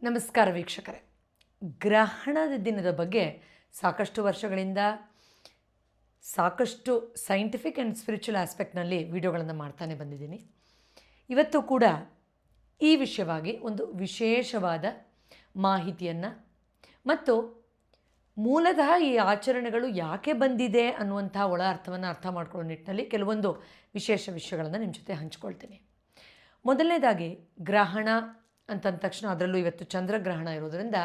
ನಮಸ್ಕಾರ ವೀಕ್ಷಕರೇ. ಗ್ರಹಣದ ದಿನದ ಬಗ್ಗೆ ಸಾಕಷ್ಟು ವರ್ಷಗಳಿಂದ ಸಾಕಷ್ಟು ಸೈಂಟಿಫಿಕ್ ಆ್ಯಂಡ್ ಸ್ಪಿರಿಚುವಲ್ ಆಸ್ಪೆಕ್ಟ್ನಲ್ಲಿ ವಿಡಿಯೋಗಳನ್ನು ಮಾಡ್ತಾನೆ ಬಂದಿದ್ದೀನಿ. ಇವತ್ತು ಕೂಡ ಈ ವಿಷಯವಾಗಿ ಒಂದು ವಿಶೇಷವಾದ ಮಾಹಿತಿಯನ್ನು ಮತ್ತು ಮೂಲತಃ ಈ ಆಚರಣೆಗಳು ಯಾಕೆ ಬಂದಿದೆ ಅನ್ನುವಂಥ ಒಳ ಅರ್ಥವನ್ನು ಅರ್ಥ ಮಾಡ್ಕೊಳ್ಳೋ ನಿಟ್ಟಿನಲ್ಲಿ ಕೆಲವೊಂದು ವಿಶೇಷ ವಿಷಯಗಳನ್ನು ನಿಮ್ಮ ಜೊತೆ ಹಂಚ್ಕೊಳ್ತೀನಿ. ಮೊದಲನೇದಾಗಿ ಗ್ರಹಣ ಅಂತಂದ ತಕ್ಷಣ ಅದರಲ್ಲೂ ಇವತ್ತು ಚಂದ್ರಗ್ರಹಣ ಇರೋದರಿಂದ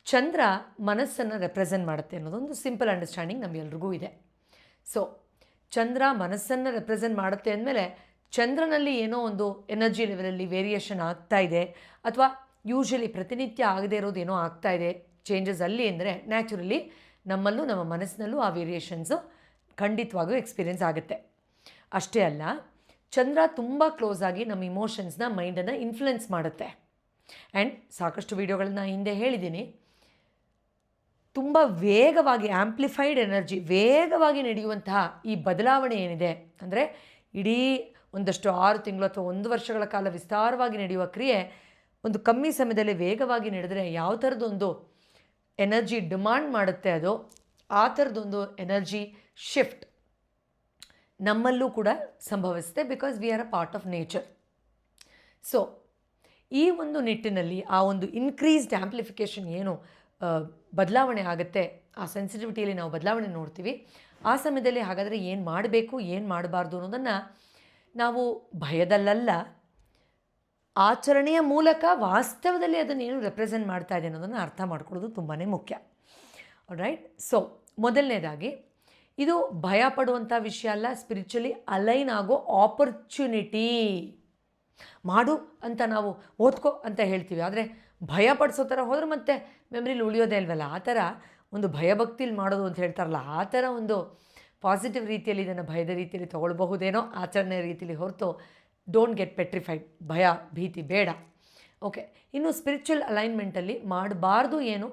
ಚಂದ್ರ ಮನಸ್ಸನ್ನು ರೆಪ್ರೆಸೆಂಟ್ ಮಾಡುತ್ತೆ ಅನ್ನೋದೊಂದು ಸಿಂಪಲ್ ಅಂಡರ್ಸ್ಟ್ಯಾಂಡಿಂಗ್ ನಮಗೆಲ್ರಿಗೂ ಇದೆ. ಸೊ ಚಂದ್ರ ಮನಸ್ಸನ್ನು ರೆಪ್ರೆಸೆಂಟ್ ಮಾಡುತ್ತೆ ಅಂದಮೇಲೆ ಚಂದ್ರನಲ್ಲಿ ಏನೋ ಒಂದು ಎನರ್ಜಿ ಲೆವೆಲಲ್ಲಿ ವೇರಿಯೇಷನ್ ಆಗ್ತಾ ಇದೆ, ಅಥವಾ ಯೂಶ್ವಲಿ ಪ್ರತಿನಿತ್ಯ ಆಗದೇ ಇರೋದು ಏನೋ ಆಗ್ತಾ ಇದೆ ಚೇಂಜಸ್ ಅಲ್ಲಿ ಅಂದರೆ ನ್ಯಾಚುರಲಿ ನಮ್ಮಲ್ಲೂ ನಮ್ಮ ಮನಸ್ಸಿನಲ್ಲೂ ಆ ವೇರಿಯೇಷನ್ಸು ಖಂಡಿತವಾಗೂ ಎಕ್ಸ್ಪೀರಿಯೆನ್ಸ್ ಆಗುತ್ತೆ. ಅಷ್ಟೇ ಅಲ್ಲ, ಚಂದ್ರ ತುಂಬ ಕ್ಲೋಸ್ ಆಗಿ ನಮ್ಮ ಇಮೋಷನ್ಸ್ನ ಮೈಂಡನ್ನು ಇನ್ಫ್ಲುಯೆನ್ಸ್ ಮಾಡುತ್ತೆ. ಆ್ಯಂಡ್ ಸಾಕಷ್ಟು ವಿಡಿಯೋಗಳನ್ನ ಹಿಂದೆ ಹೇಳಿದ್ದೀನಿ, ತುಂಬ ವೇಗವಾಗಿ ಆ್ಯಂಪ್ಲಿಫೈಡ್ ಎನರ್ಜಿ ವೇಗವಾಗಿ ನಡೆಯುವಂತಹ ಈ ಬದಲಾವಣೆ ಏನಿದೆ ಅಂದರೆ ಇಡೀ ಒಂದಷ್ಟು 6 ತಿಂಗಳು ಅಥವಾ 1 ವರ್ಷಗಳ ಕಾಲ ವಿಸ್ತಾರವಾಗಿ ನಡೆಯುವ ಕ್ರಿಯೆ ಒಂದು ಕಮ್ಮಿ ಸಮಯದಲ್ಲಿ ವೇಗವಾಗಿ ನಡೆದರೆ ಯಾವ ಥರದೊಂದು ಎನರ್ಜಿ ಡಿಮಾಂಡ್ ಮಾಡುತ್ತೆ ಅದು ಆ ಥರದೊಂದು ಎನರ್ಜಿ ಶಿಫ್ಟ್ ನಮ್ಮಲ್ಲೂ ಕೂಡ ಸಂಭವಿಸುತ್ತೆ. Because we are a part of nature. So ಈ ಒಂದು ನಿಟ್ಟಿನಲ್ಲಿ ಆ ಒಂದು ಇನ್ಕ್ರೀಸ್ಡ್ ಆ್ಯಂಪ್ಲಿಫಿಕೇಷನ್ ಏನು ಬದಲಾವಣೆ ಆಗುತ್ತೆ, ಆ ಸೆನ್ಸಿಟಿವಿಟಿಯಲ್ಲಿ ನಾವು ಬದಲಾವಣೆ ನೋಡ್ತೀವಿ. ಆ ಸಮಯದಲ್ಲಿ ಹಾಗಾದರೆ ಏನು ಮಾಡಬೇಕು ಏನು ಮಾಡಬಾರ್ದು ಅನ್ನೋದನ್ನು ನಾವು ಭಯದಲ್ಲ, ಆಚರಣೆಯ ಮೂಲಕ ವಾಸ್ತವದಲ್ಲಿ ಅದನ್ನು ಏನು ರೆಪ್ರೆಸೆಂಟ್ ಮಾಡ್ತಾ ಇದೆ ಅನ್ನೋದನ್ನು ಅರ್ಥ ಮಾಡ್ಕೊಳ್ಳೋದು ತುಂಬಾ ಮುಖ್ಯ. ರೈಟ್. ಸೊ ಮೊದಲನೇದಾಗಿ ಇದು ಭಯ ಪಡುವಂಥ ವಿಷಯ ಅಲ್ಲ, ಸ್ಪಿರಿಚುಲಿ ಅಲೈನ್ ಆಗೋ ಆಪರ್ಚುನಿಟಿ. ಮಾಡು ಅಂತ ನಾವು ಓದ್ಕೋ ಅಂತ ಹೇಳ್ತೀವಿ, ಆದರೆ ಭಯ ಪಡಿಸೋ ಥರ ಹೋದ್ರೆ ಮತ್ತೆ ಮೆಮ್ರಿಲಿ ಉಳಿಯೋದೇ ಇಲ್ವಲ್ಲ. ಆ ಥರ ಒಂದು ಭಯಭಕ್ತಿಲಿ ಮಾಡೋದು ಅಂತ ಹೇಳ್ತಾರಲ್ಲ, ಆ ಥರ ಒಂದು ಪಾಸಿಟಿವ್ ರೀತಿಯಲ್ಲಿ ಇದನ್ನು ಭಯದ ರೀತಿಯಲ್ಲಿ ತೊಗೊಳ್ಬಹುದೇನೋ ಆಚರಣೆ ರೀತಿಯಲ್ಲಿ ಹೊರತು ಡೋಂಟ್ ಗೆಟ್ ಪೆಟ್ರಿಫೈಡ್. ಭಯ ಭೀತಿ ಬೇಡ. ಓಕೆ. ಇನ್ನು ಸ್ಪಿರಿಚುವಲ್ ಅಲೈನ್ಮೆಂಟಲ್ಲಿ ಮಾಡಬಾರ್ದು ಏನು,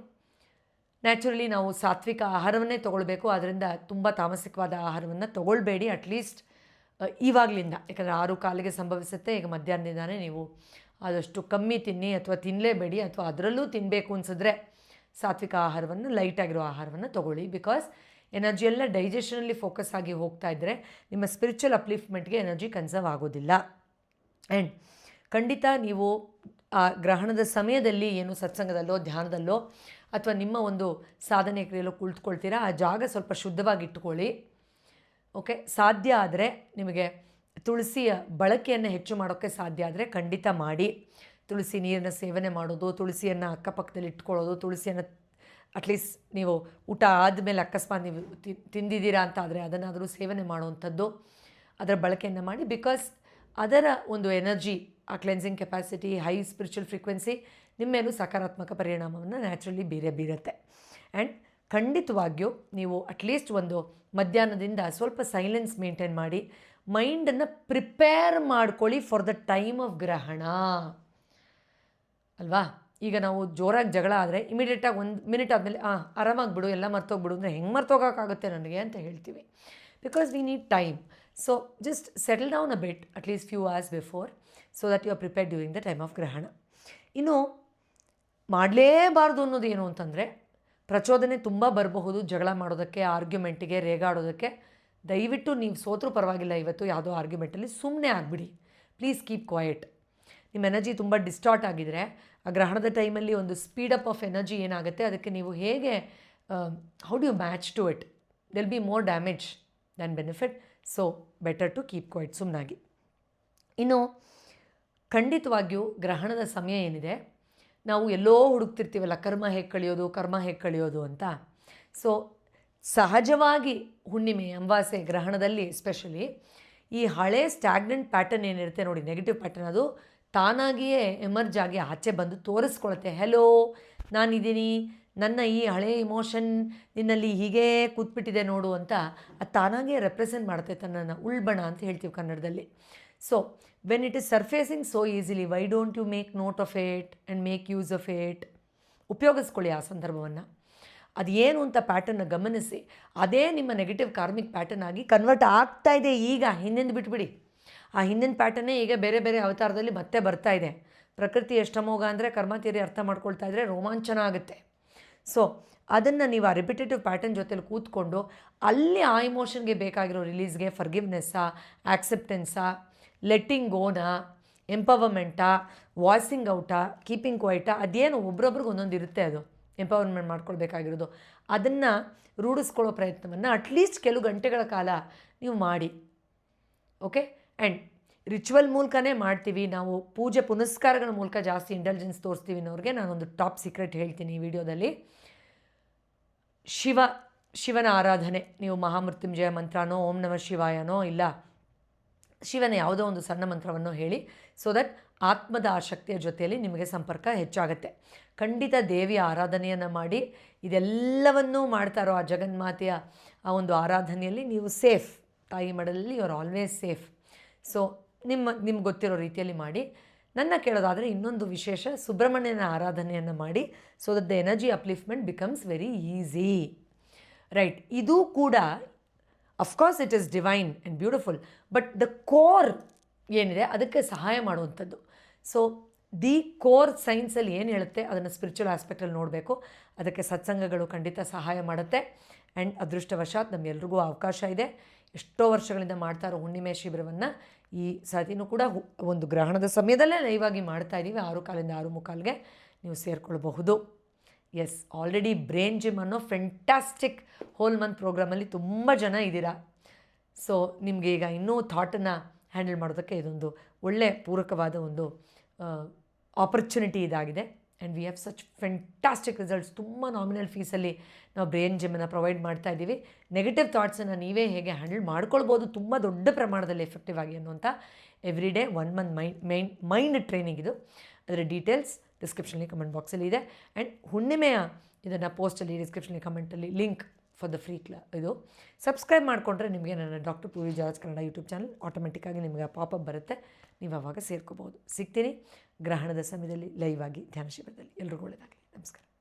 ನ್ಯಾಚುರಲಿ ನಾವು ಸಾತ್ವಿಕ ಆಹಾರವನ್ನೇ ತೊಗೊಳ್ಬೇಕು. ಅದರಿಂದ ತುಂಬ ತಾಮಸಿಕವಾದ ಆಹಾರವನ್ನು ತೊಗೊಳ್ಬೇಡಿ ಅಟ್ಲೀಸ್ಟ್ ಇವಾಗಲಿಂದ. ಯಾಕಂದರೆ 6 ಕಾಲಿಗೆ ಸಂಭವಿಸುತ್ತೆ. ಈಗ ಮಧ್ಯಾಹ್ನದಿಂದಾನೇ ನೀವು ಆದಷ್ಟು ಕಮ್ಮಿ ತಿನ್ನಿ ಅಥವಾ ತಿನ್ನಲೇಬೇಡಿ, ಅಥವಾ ಅದರಲ್ಲೂ ತಿನ್ನಬೇಕು ಅನಿಸಿದ್ರೆ ಸಾತ್ವಿಕ ಆಹಾರವನ್ನು, ಲೈಟಾಗಿರೋ ಆಹಾರವನ್ನು ತೊಗೊಳ್ಳಿ. ಬಿಕಾಸ್ ಎನರ್ಜಿ ಎಲ್ಲ ಡೈಜೆಷನಲ್ಲಿ ಫೋಕಸ್ ಆಗಿ ಹೋಗ್ತಾ ಇದ್ದರೆ ನಿಮ್ಮ ಸ್ಪಿರಿಚುವಲ್ ಅಪ್ಲಿಫ್ಟ್ಮೆಂಟ್ಗೆ ಎನರ್ಜಿ ಕನ್ಸರ್ವ್ ಆಗೋದಿಲ್ಲ. ಆ್ಯಂಡ್ ಖಂಡಿತ ನೀವು ಆ ಗ್ರಹಣದ ಸಮಯದಲ್ಲಿ ಏನು ಸತ್ಸಂಗದಲ್ಲೋ ಧ್ಯಾನದಲ್ಲೋ ಅಥವಾ ನಿಮ್ಮ ಒಂದು ಸಾಧನೆ ಕ್ರಿಯೆಯಲ್ಲೋ ಕುಳಿತುಕೊಳ್ತೀರಾ, ಆ ಜಾಗ ಸ್ವಲ್ಪ ಶುದ್ಧವಾಗಿಟ್ಟುಕೊಳ್ಳಿ. ಓಕೆ. ಸಾಧ್ಯ ಆದರೆ ನಿಮಗೆ ತುಳಸಿಯ ಬಳಕೆಯನ್ನು ಹೆಚ್ಚು ಮಾಡೋಕ್ಕೆ ಸಾಧ್ಯ ಆದರೆ ಖಂಡಿತ ಮಾಡಿ. ತುಳಸಿ ನೀರನ್ನು ಸೇವನೆ ಮಾಡೋದು, ತುಳಸಿಯನ್ನು ಅಕ್ಕಪಕ್ಕದಲ್ಲಿ ಇಟ್ಕೊಳ್ಳೋದು, ತುಳಸಿಯನ್ನು ಅಟ್ಲೀಸ್ಟ್ ನೀವು ಊಟ ಆದಮೇಲೆ ಅಕಸ್ಮಾತ್ ನೀವು ತಿಂದಿದ್ದೀರಾ ಅಂತ ಆದರೆ ಅದನ್ನಾದರೂ ಸೇವನೆ ಮಾಡುವಂಥದ್ದು, ಅದರ ಬಳಕೆಯನ್ನು ಮಾಡಿ. ಬಿಕಾಸ್ ಅದರ ಒಂದು ಎನರ್ಜಿ, ಆ cleansing capacity, high spiritual frequency ನಿಮ್ಮ ಮೇಲೂ ಸಕಾರಾತ್ಮಕ ಪರಿಣಾಮವನ್ನು ನ್ಯಾಚುರಲಿ ಬೀರುತ್ತೆ. ಆ್ಯಂಡ್ ಖಂಡಿತವಾಗಿಯೂ ನೀವು ಅಟ್ಲೀಸ್ಟ್ ಒಂದು ಮಧ್ಯಾಹ್ನದಿಂದ ಸ್ವಲ್ಪ ಸೈಲೆನ್ಸ್ ಮೇಂಟೈನ್ ಮಾಡಿ ಮೈಂಡನ್ನು ಪ್ರಿಪೇರ್ ಮಾಡ್ಕೊಳ್ಳಿ ಫಾರ್ ದ ಟೈಮ್ ಆಫ್ ಗ್ರಹಣ ಅಲ್ವಾ. ಈಗ ನಾವು ಜೋರಾಗಿ ಜಗಳ ಆದರೆ ಇಮಿಡಿಯೇಟಾಗಿ 1 ಮಿನಿಟ್ ಆದಮೇಲೆ ಆರಾಮಾಗಿ ಬಿಡು, ಎಲ್ಲ ಮರ್ತೋಗ್ಬಿಡು ಅಂದರೆ ಹೆಂಗೆ ಮರ್ತೋಗೋಕ್ಕಾಗುತ್ತೆ ನನಗೆ ಅಂತ ಹೇಳ್ತೀವಿ. Because we need time. So just settle down a bit at least few hours before, so that you are prepared during the time of ಗ್ರಹಣ. ಇನ್ನು ಮಾಡಲೇಬಾರ್ದು ಅನ್ನೋದು ಏನು ಅಂತಂದರೆ, ಪ್ರಚೋದನೆ ತುಂಬ ಬರಬಹುದು ಜಗಳ ಮಾಡೋದಕ್ಕೆ, ಆರ್ಗ್ಯುಮೆಂಟಿಗೆ, ರೇಗಾಡೋದಕ್ಕೆ. ದಯವಿಟ್ಟು ನೀವು ಸೋತ್ರೂ ಪರವಾಗಿಲ್ಲ, ಇವತ್ತು ಯಾವುದೋ ಆರ್ಗ್ಯುಮೆಂಟಲ್ಲಿ ಸುಮ್ಮನೆ ಆಗಿಬಿಡಿ. Please keep quiet. ನಿಮ್ಮ ಎನರ್ಜಿ ತುಂಬ ಡಿಸ್ಟಾರ್ಟ್ ಆಗಿದರೆ ಆ ಗ್ರಹಣದ ಟೈಮಲ್ಲಿ ಒಂದು ಸ್ಪೀಡಪ್ ಆಫ್ ಎನರ್ಜಿ ಏನಾಗುತ್ತೆ, ಅದಕ್ಕೆ ನೀವು ಹೇಗೆ how do you match to it, they'll be more damage than benefit. So better to keep quiet, ಸುಮ್ಮನಾಗಿ. ಇನ್ನು ಖಂಡಿತವಾಗಿಯೂ ಗ್ರಹಣದ ಸಮಯ ಏನಿದೆ, ನಾವು ಎಲ್ಲೋ ಹುಡುಕ್ತಿರ್ತೀವಲ್ಲ ಕರ್ಮ ಹೇಗೆ ಕಳೆಯೋದು ಅಂತ. ಸೊ ಸಹಜವಾಗಿ ಹುಣ್ಣಿಮೆ, ಅಮಾವಾಸ್ಯೆ, ಗ್ರಹಣದಲ್ಲಿ ಎಸ್ಪೆಷಲಿ ಈ ಹಳೆ ಸ್ಟ್ಯಾಗ್ನೆಂಟ್ ಪ್ಯಾಟರ್ನ್ ಏನಿರುತ್ತೆ ನೋಡಿ, ನೆಗೆಟಿವ್ ಪ್ಯಾಟರ್ನ್, ಅದು ತಾನಾಗಿಯೇ ಎಮರ್ಜ್ ಆಗಿ ಆಚೆ ಬಂದು ತೋರಿಸ್ಕೊಳುತ್ತೆ. ಹೆಲೋ, ನಾನಿದ್ದೀನಿ, ನನ್ನ ಈ ಹಳೆ ಇಮೋಷನ್ ನಿನ್ನಲ್ಲಿ ಹೀಗೇ ಕೂತ್ಬಿಟ್ಟಿದೆ ನೋಡು ಅಂತ ಅದು ತಾನಾಗೇ ರೆಪ್ರೆಸೆಂಟ್ ಮಾಡುತ್ತೆ ತನ್ನನ್ನು. ಉಳ್ಬಣ ಅಂತ ಹೇಳ್ತೀವಿ ಕನ್ನಡದಲ್ಲಿ. So when it is surfacing so easily, why don't you make note of it and make use of it. ಉಪಯೋಗಿಸ್ಕೊಳ್ಳಿ ಆ ಸಂದರ್ಭವನ್ನು. ಅದು ಏನು ಅಂತ ಪ್ಯಾಟರ್ನ ಗಮನಿಸಿ, ಅದೇ ನಿಮ್ಮ ನೆಗೆಟಿವ್ ಕಾರ್ಮಿಕ್ ಪ್ಯಾಟರ್ನ್ ಆಗಿ ಕನ್ವರ್ಟ್ ಆಗ್ತಾ ಇದೆ ಈಗ. ಹಿಂದಿಂದ ಬಿಟ್ಬಿಡಿ. ಆ ಹಿಂದಿನ ಪ್ಯಾಟರ್ನೇ ಈಗ ಬೇರೆ ಬೇರೆ ಅವತಾರದಲ್ಲಿ ಮತ್ತೆ ಬರ್ತಾ ಇದೆ. ಪ್ರಕೃತಿ ಎಷ್ಟಮೋಘ ಅಂದರೆ ಕರ್ಮ ಥಿಯರಿ ಅರ್ಥ ಮಾಡ್ಕೊಳ್ತಾ ಇದ್ದರೆ ರೋಮಾಂಚನ ಆಗುತ್ತೆ. ಸೊ ಅದನ್ನು ನೀವು ಆ ರಿಪಿಟೇಟಿವ್ ಪ್ಯಾಟರ್ನ್ ಜೊತೆಲಿ ಕೂತ್ಕೊಂಡು ಅಲ್ಲಿ ಆ ಇಮೋಷನ್ಗೆ ಬೇಕಾಗಿರೋ ರಿಲೀಸ್ಗೆ ಫರ್ಗಿವ್ನೆಸ್ಸಾ, ಆಕ್ಸೆಪ್ಟೆನ್ಸಾ, ಲೆಟ್ಟಿಂಗ್ ಗೋನಾ, ಎಂಪವರ್ಮೆಂಟಾ, ವಾಯ್ಸಿಂಗ್ ಔಟಾ, ಕೀಪಿಂಗ್ ಕ್ವೈಟಾ, ಅದೇನು ಒಬ್ರೊಬ್ರಿಗೆ ಒಂದೊಂದು ಇರುತ್ತೆ. ಅದು ಎಂಪವರ್ಮೆಂಟ್ ಮಾಡ್ಕೊಳ್ಬೇಕಾಗಿರೋದು ಅದನ್ನು ರೂಢಿಸ್ಕೊಳ್ಳೋ ಪ್ರಯತ್ನವನ್ನು ಅಟ್ಲೀಸ್ಟ್ ಕೆಲವು ಗಂಟೆಗಳ ಕಾಲ ನೀವು ಮಾಡಿ. ಓಕೆ. ಆ್ಯಂಡ್ ರಿಚುವಲ್ ಮೂಲಕನೇ ಮಾಡ್ತೀವಿ ನಾವು, ಪೂಜೆ ಪುನಸ್ಕಾರಗಳ ಮೂಲಕ ಜಾಸ್ತಿ ಇಂಟೆಲಿಜೆನ್ಸ್ ತೋರಿಸ್ತೀವಿ ಅನ್ನೋರಿಗೆ ನಾನೊಂದು ಟಾಪ್ ಸೀಕ್ರೆಟ್ ಹೇಳ್ತೀನಿ ಈ ವಿಡಿಯೋದಲ್ಲಿ. ಶಿವನ ಆರಾಧನೆ, ನೀವು ಮಹಾಮೃತ್ಯುಂಜಯ ಮಂತ್ರನೋ, ಓಂ ನಮಃ ಶಿವಾಯನೋ, ಇಲ್ಲ ಶಿವನ ಯಾವುದೋ ಒಂದು ಸಣ್ಣ ಮಂತ್ರವನ್ನು ಹೇಳಿ, ಸೊ ದಟ್ ಆತ್ಮದ ಆ ಶಕ್ತಿಯ ಜೊತೆಯಲ್ಲಿ ನಿಮಗೆ ಸಂಪರ್ಕ ಹೆಚ್ಚಾಗುತ್ತೆ. ಖಂಡಿತ ದೇವಿಯ ಆರಾಧನೆಯನ್ನು ಮಾಡಿ. ಇದೆಲ್ಲವನ್ನೂ ಮಾಡ್ತಾರೋ ಆ ಜಗನ್ಮಾತೆಯ ಆ ಒಂದು ಆರಾಧನೆಯಲ್ಲಿ ನೀವು ಸೇಫ್. ತಾಯಿ ಮಡಲಲ್ಲಿ you are always safe. So ನಿಮ್ಗೆ ಗೊತ್ತಿರೋ ರೀತಿಯಲ್ಲಿ ಮಾಡಿ. ನನ್ನ ಕೇಳೋದಾದರೆ ಇನ್ನೊಂದು ವಿಶೇಷ, ಸುಬ್ರಹ್ಮಣ್ಯನ ಆರಾಧನೆಯನ್ನು ಮಾಡಿ. So that the energy upliftment becomes very easy. Right. ಇದು ಕೂಡ of course it is divine and beautiful, but the core ಏನಿದೆ ಅದಕ್ಕೆ ಸಹಾಯ ಮಾಡುವಂಥದ್ದು. ಸೊ ದಿ ಕೋರ್ ಸೈನ್ಸಲ್ಲಿ ಏನು ಹೇಳುತ್ತೆ ಅದನ್ನು ಸ್ಪಿರಿಚುವಲ್ ಆಸ್ಪೆಕ್ಟಲ್ಲಿ ನೋಡಬೇಕು. ಅದಕ್ಕೆ ಸತ್ಸಂಗಗಳು ಖಂಡಿತ ಸಹಾಯ ಮಾಡುತ್ತೆ. ಆ್ಯಂಡ್ ಅದೃಷ್ಟವಶಾತ್ ನಮಗೆಲ್ರಿಗೂ ಅವಕಾಶ ಇದೆ. ಎಷ್ಟೋ ವರ್ಷಗಳಿಂದ ಮಾಡ್ತಾರೋ ಹುಣ್ಣಿಮೆ ಶಿಬಿರವನ್ನು ಈ ಸತಿನೂ ಕೂಡ ಒಂದು ಗ್ರಹಣದ ಸಮಯದಲ್ಲೇ ಲೈವ್ ಆಗಿ ಮಾಡ್ತಾಯಿದ್ದೀವಿ. 6:15 6:45ಗೆ ನೀವು ಸೇರಿಕೊಳ್ಬಹುದು. ಎಸ್, ಆಲ್ರೆಡಿ ಬ್ರೈನ್ ಜಿಮ್ ಅನ್ನೋ ಫೆಂಟಾಸ್ಟಿಕ್ ಹೋಲ್ ಮಂತ್ ಪ್ರೋಗ್ರಾಮಲ್ಲಿ ತುಂಬ ಜನ ಇದ್ದೀರಾ. ಸೊ ನಿಮಗೆ ಈಗ ಇನ್ನೂ ಥಾಟನ್ನು ಹ್ಯಾಂಡಲ್ ಮಾಡೋದಕ್ಕೆ ಇದೊಂದು ಒಳ್ಳೆಯ ಪೂರಕವಾದ ಒಂದು ಆಪರ್ಚುನಿಟಿ ಇದಾಗಿದೆ. And we have such fantastic results. ತುಂಬ ನಾಮಿನಲ್ ಫೀಸಲ್ಲಿ ನಾವು ಬ್ರೈನ್ ಜಿಮ್ಮನ್ನು ಪ್ರೊವೈಡ್ ಮಾಡ್ತಾ ಇದ್ದೀವಿ. ನೆಗೆಟಿವ್ ಥಾಟ್ಸನ್ನು ನೀವೇ ಹೇಗೆ ಹ್ಯಾಂಡಲ್ ಮಾಡ್ಕೊಳ್ಬೋದು ತುಂಬ ದೊಡ್ಡ ಪ್ರಮಾಣದಲ್ಲಿ ಎಫೆಕ್ಟಿವ್ ಆಗಿ ಅನ್ನುವಂಥ every day 1 month mind training ಇದು. ಅದರ ಡೀಟೇಲ್ಸ್ ಡಿಸ್ಕ್ರಿಪ್ಷನಲ್ಲಿ ಕಮೆಂಟ್ ಬಾಕ್ಸಲ್ಲಿ ಇದೆ. ಆ್ಯಂಡ್ ಹುಣ್ಣಿಮೆಯ ಇದನ್ನು ಪೋಸ್ಟಲ್ಲಿ ಡಿಸ್ಕ್ರಿಪ್ಷನಲ್ಲಿ ಕಮೆಂಟಲ್ಲಿ ಲಿಂಕ್ ಫಾರ್ ದ ಫ್ರೀ ಇದು ಸಬ್ಸ್ಕ್ರೈಬ್ ಮಾಡಿಕೊಂಡ್ರೆ ನಿಮಗೆ ನನ್ನ doctor Purvi George Kannada YouTube channel ಆಟೋಮೆಟಿಕ್ಕಾಗಿ ನಿಮಗೆ ಪಾಪಪ್ ಬರುತ್ತೆ. ನೀವು ಆವಾಗ ಸೇರ್ಕೋಬೋದು. ಸಿಗ್ತೀನಿ ಗ್ರಹಣದ ಸಮಯದಲ್ಲಿ ಲೈವ್ ಆಗಿ ಧ್ಯಾನ ಶಿಬಿರದಲ್ಲಿ. ಎಲ್ರಿಗೂ ಒಳ್ಳೆಯದಾಗಲಿ. ನಮಸ್ಕಾರ.